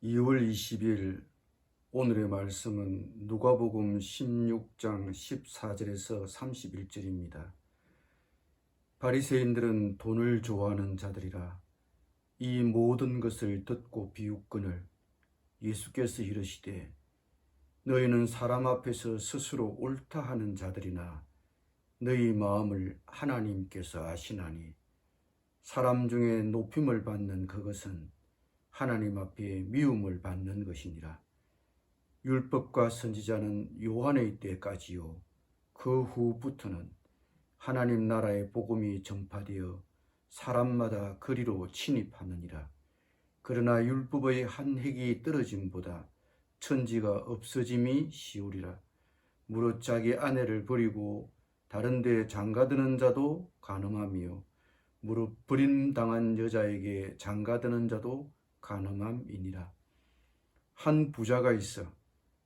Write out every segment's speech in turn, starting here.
2월 20일 오늘의 말씀은 누가복음 16장 14절에서 31절입니다. 바리새인들은 돈을 좋아하는 자들이라 이 모든 것을 듣고 비웃거늘 예수께서 이르시되 너희는 사람 앞에서 스스로 옳다 하는 자들이나 너희 마음을 하나님께서 아시나니 사람 중에 높임을 받는 그것은 하나님 앞에 미움을 받는 것이니라. 율법과 선지자는 요한의 때까지요 그 후부터는 하나님 나라의 복음이 전파되어 사람마다 그리로 침입하느니라. 그러나 율법의 한 획이 떨어짐보다 천지가 없어짐이 쉬우리라. 무릇 자기 아내를 버리고 다른 데 장가드는 자도 간음하며 무릇 버림당한 여자에게 장가드는 자도 간음함이니라. 한 부자가 있어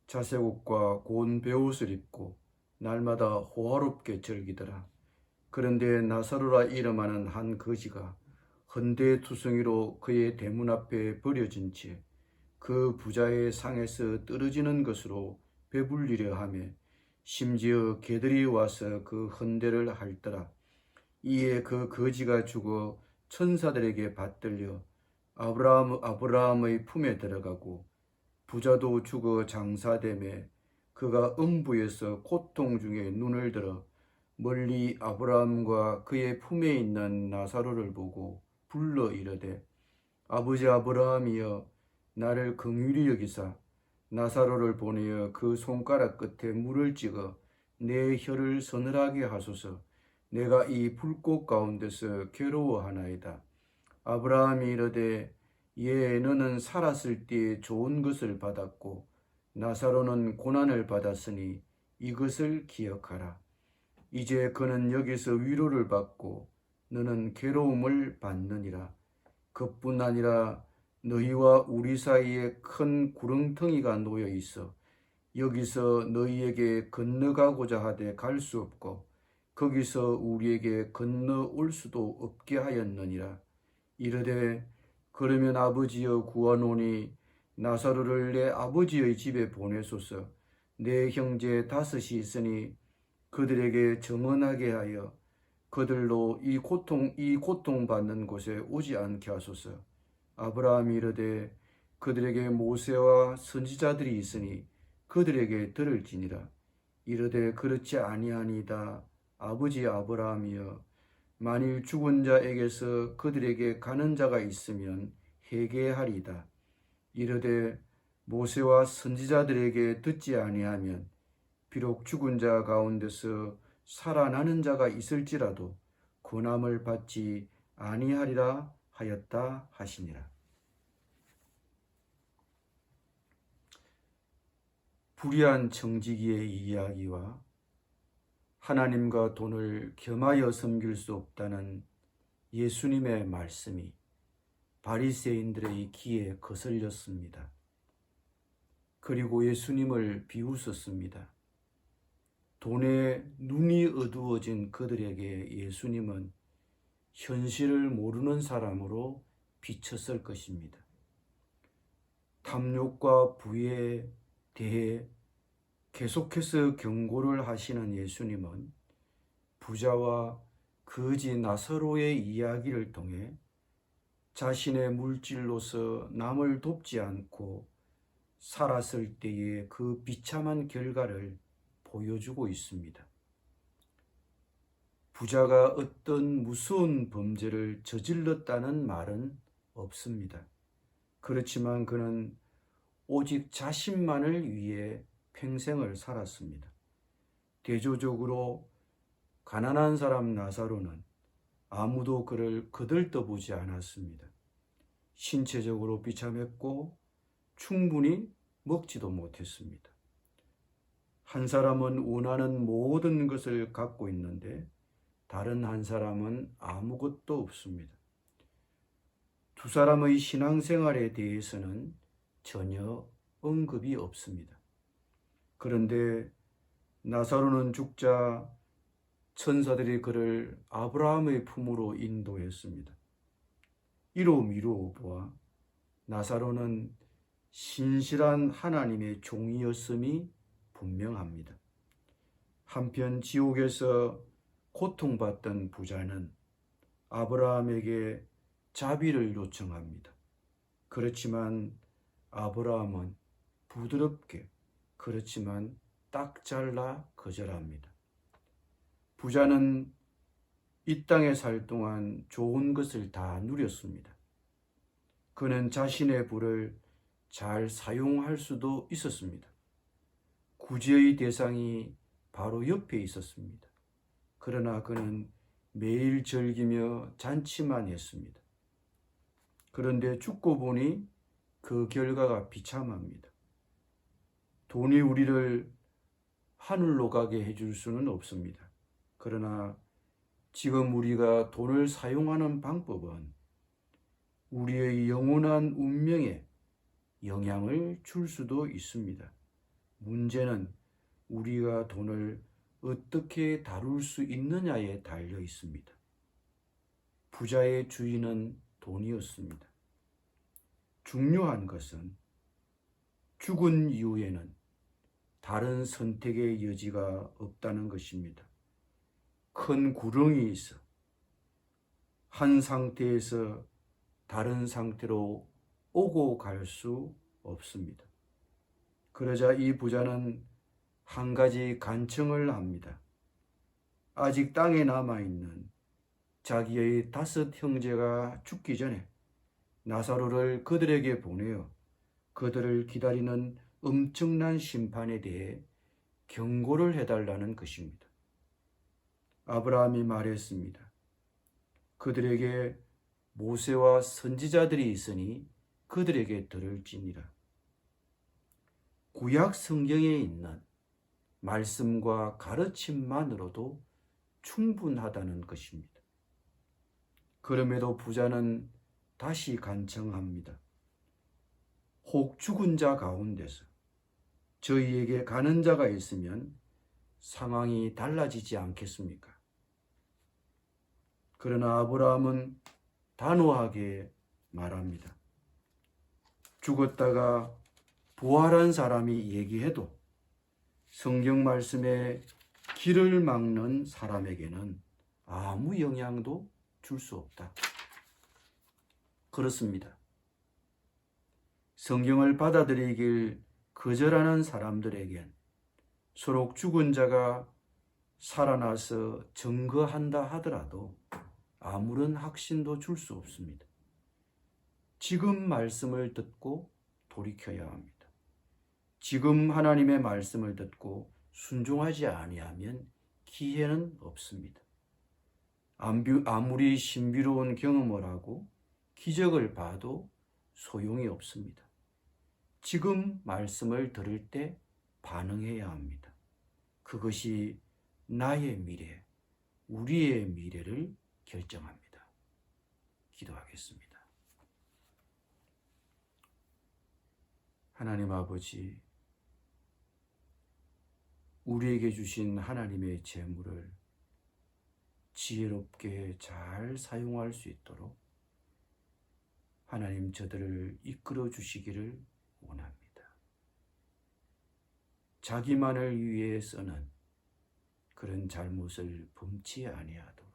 자색 옷과 고운 베옷을 입고 날마다 호화롭게 즐기더라. 그런데 나사로라 이름하는 한 거지가 헌데투성이로 그의 대문 앞에 버려진 채 그 부자의 상에서 떨어지는 것으로 배불리려 하며 심지어 개들이 와서 그 헌데를 핥더라. 이에 그 거지가 죽어 천사들에게 받들려 아브라함의 품에 들어가고 부자도 죽어 장사되매 그가 음부에서 고통 중에 눈을 들어 멀리 아브라함과 그의 품에 있는 나사로를 보고 불러 이르되 아버지 아브라함이여 나를 긍휼히 여기사 나사로를 보내어 그 손가락 끝에 물을 찍어 내 혀를 서늘하게 하소서. 내가 이 불꽃 가운데서 괴로워하나이다. 아브라함이 이르되 예, 너는 살았을 때 좋은 것을 받았고 나사로는 고난을 받았으니 이것을 기억하라. 이제 그는 여기서 위로를 받고 너는 괴로움을 받느니라. 그뿐 아니라 너희와 우리 사이에 큰 구렁텅이가 놓여 있어 여기서 너희에게 건너가고자 하되 갈 수 없고 거기서 우리에게 건너올 수도 없게 하였느니라. 이르되 그러면 아버지여 구하노니 나사로를 내 아버지의 집에 보내소서. 내 형제 다섯이 있으니 그들에게 정언하게 하여 그들로 이 고통받는 곳에 오지 않게 하소서. 아브라함이 이르되 그들에게 모세와 선지자들이 있으니 그들에게 들을지니라. 이르되 그렇지 아니하니이다. 아버지 아브라함이여 만일 죽은 자에게서 그들에게 가는 자가 있으면 회개하리이다. 이르되 모세와 선지자들에게 듣지 아니하면 비록 죽은 자 가운데서 살아나는 자가 있을지라도 고난을 받지 아니하리라 하였다 하시니라. 불의한 청지기의 이야기와 하나님과 돈을 겸하여 섬길 수 없다는 예수님의 말씀이 바리새인들의 귀에 거슬렸습니다. 그리고 예수님을 비웃었습니다. 돈에 눈이 어두워진 그들에게 예수님은 현실을 모르는 사람으로 비쳤을 것입니다. 탐욕과 부에 대해 계속해서 경고를 하시는 예수님은 부자와 거지 나사로의 이야기를 통해 자신의 물질로서 남을 돕지 않고 살았을 때의 그 비참한 결과를 보여주고 있습니다. 부자가 어떤 무서운 범죄를 저질렀다는 말은 없습니다. 그렇지만 그는 오직 자신만을 위해 평생을 살았습니다. 대조적으로 가난한 사람 나사로는 아무도 그를 거들떠보지 않았습니다. 신체적으로 비참했고 충분히 먹지도 못했습니다. 한 사람은 원하는 모든 것을 갖고 있는데 다른 한 사람은 아무것도 없습니다. 두 사람의 신앙생활에 대해서는 전혀 언급이 없습니다. 그런데 나사로는 죽자 천사들이 그를 아브라함의 품으로 인도했습니다. 이로 미루어 보아 나사로는 신실한 하나님의 종이었음이 분명합니다. 한편 지옥에서 고통받던 부자는 아브라함에게 자비를 요청합니다. 그렇지만 아브라함은 부드럽게, 그렇지만 딱 잘라 거절합니다. 부자는 이 땅에 살 동안 좋은 것을 다 누렸습니다. 그는 자신의 부를 잘 사용할 수도 있었습니다. 구제의 대상이 바로 옆에 있었습니다. 그러나 그는 매일 즐기며 잔치만 했습니다. 그런데 죽고 보니 그 결과가 비참합니다. 돈이 우리를 하늘로 가게 해줄 수는 없습니다. 그러나 지금 우리가 돈을 사용하는 방법은 우리의 영원한 운명에 영향을 줄 수도 있습니다. 문제는 우리가 돈을 어떻게 다룰 수 있느냐에 달려 있습니다. 부자의 주인은 돈이었습니다. 중요한 것은 죽은 이후에는 다른 선택의 여지가 없다는 것입니다. 큰 구렁이 있어 한 상태에서 다른 상태로 오고 갈 수 없습니다. 그러자 이 부자는 한 가지 간청을 합니다. 아직 땅에 남아있는 자기의 5 형제가 죽기 전에 나사로를 그들에게 보내어 그들을 기다리는 엄청난 심판에 대해 경고를 해달라는 것입니다. 아브라함이 말했습니다. 그들에게 모세와 선지자들이 있으니 그들에게 들을지니라. 구약 성경에 있는 말씀과 가르침만으로도 충분하다는 것입니다. 그럼에도 부자는 다시 간청합니다. 혹 죽은 자 가운데서 저희에게 가는 자가 있으면 상황이 달라지지 않겠습니까? 그러나 아브라함은 단호하게 말합니다. 죽었다가 부활한 사람이 얘기해도 성경 말씀에 길을 막는 사람에게는 아무 영향도 줄 수 없다. 그렇습니다. 성경을 받아들이길 거절하는 사람들에겐 소록 죽은 자가 살아나서 증거한다 하더라도 아무런 확신도 줄 수 없습니다. 지금 말씀을 듣고 돌이켜야 합니다. 지금 하나님의 말씀을 듣고 순종하지 아니하면 기회는 없습니다. 아무리 신비로운 경험을 하고 기적을 봐도 소용이 없습니다. 지금 말씀을 들을 때 반응해야 합니다. 그것이 나의 미래, 우리의 미래를 결정합니다. 기도하겠습니다. 하나님 아버지, 우리에게 주신 하나님의 재물을 지혜롭게 잘 사용할 수 있도록 하나님 저들을 이끌어 주시기를 원합니다. 자기만을 위해 쓰는 그런 잘못을 범치 아니하도록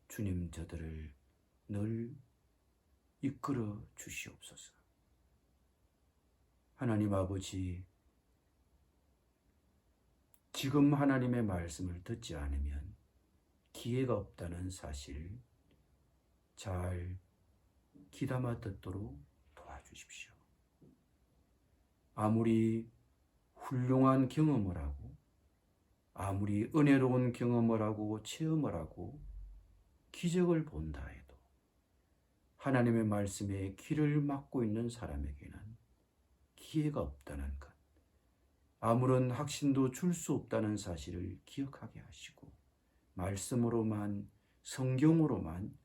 주님 저들을 늘 이끌어 주시옵소서. 하나님 아버지, 지금 하나님의 말씀을 듣지 않으면 기회가 없다는 사실 잘 귀담아 듣도록 도와주십시오. 아무리 훌륭한 경험을 하고 아무리 은혜로운 경험을 하고 체험을 하고 기적을 본다 해도 하나님의 말씀에 귀를 막고 있는 사람에게는 기회가 없다는 것, 아무런 확신도 줄 수 없다는 사실을 기억하게 하시고 말씀으로만, 성경으로만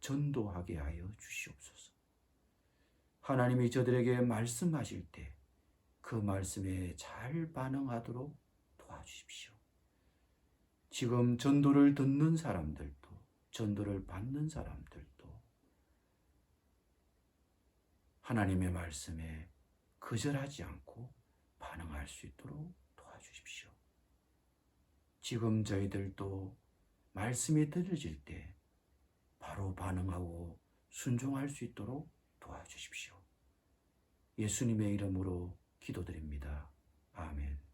전도하게 하여 주시옵소서. 하나님이 저들에게 말씀하실 때 그 말씀에 잘 반응하도록 도와주십시오. 지금 전도를 듣는 사람들도, 전도를 받는 사람들도 하나님의 말씀에 거절하지 않고 반응할 수 있도록 도와주십시오. 지금 저희들도 말씀이 들려질 때 바로 반응하고 순종할 수 있도록 도와주십시오. 예수님의 이름으로 기도드립니다. 아멘.